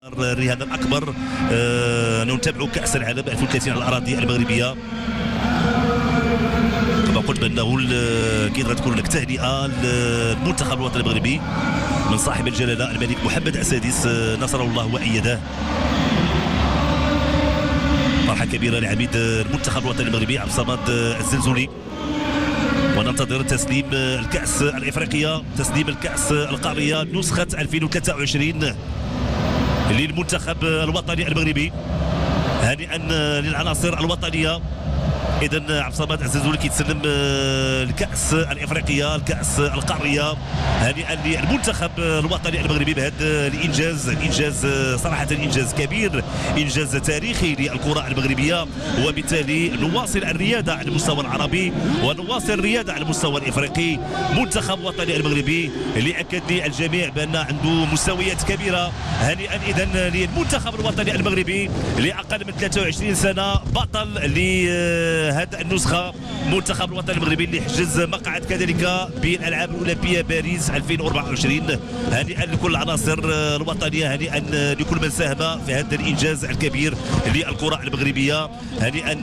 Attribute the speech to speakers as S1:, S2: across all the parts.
S1: الرهان الاكبر نتابع كاس العالم 2030 على الاراضي المغربيه. كما قلت بانه اكيد غتكون لك تهنئه للمنتخب الوطني المغربي من صاحب الجلاله الملك محمد السادس نصره الله وايده. فرحه كبيره لعميد المنتخب الوطني المغربي عبد الصمد الزلزولي، وننتظر تسليم الكأس الإفريقية، تسليم الكأس القارية نسخة 2023 للمنتخب الوطني المغربي. هانئا للعناصر الوطنية. إذا عبد الصمد الزلزولي كيتسلم الكأس الإفريقية، الكأس القارية. هانئا للمنتخب الوطني المغربي بهذا الإنجاز، الإنجاز صراحة إنجاز كبير، إنجاز تاريخي للكرة المغربية، وبالتالي نواصل الريادة على المستوى العربي ونواصل الريادة على المستوى الإفريقي. منتخب وطني المغربي اللي أكد لي الجميع بأن عنده مستويات كبيرة. هانئا إذا للمنتخب الوطني المغربي لأقل من 23 سنة، بطل هذه النسخة منتخب الوطني المغربي اللي حجز مقعد كذلك بالألعاب الأولمبية باريس 2024. هنيئا لكل العناصر الوطنية، هنيئا لكل من ساهم في هذا الإنجاز الكبير للكرة المغربية، هنيئا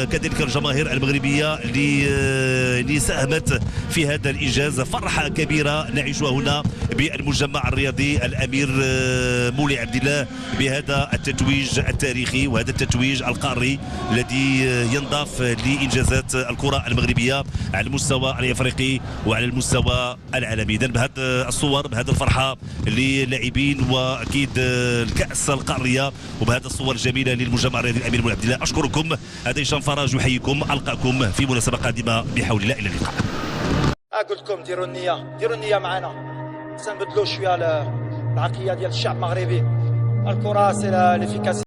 S1: كذلك الجماهير المغربية اللي ساهمت في هذا الإنجاز. فرحة كبيرة نعيشها هنا بالمجمع الرياضي الأمير مولي عبد الله بهذا التتويج التاريخي وهذا التتويج القاري الذي ينضاف لإنجازات الكرة المغربية على المستوى الإفريقي وعلى المستوى العالمي. إذن بهذه الصور، بهذه الفرحة للاعبين وأكيد الكأس القارية، وبهذه الصور الجميلة للمجمع الرياضي الأمير مولي عبد الله. أشكركم. هذا هشام فرج يحييكم، ألقاكم في مناسبة قادمة بحول الله. إلى اللقاء.
S2: قلت لكم ديروا النية معنا، سنبدلوا شوية العقلية ديال الشعب المغربي. الكرة سي ليفيكاسيتي.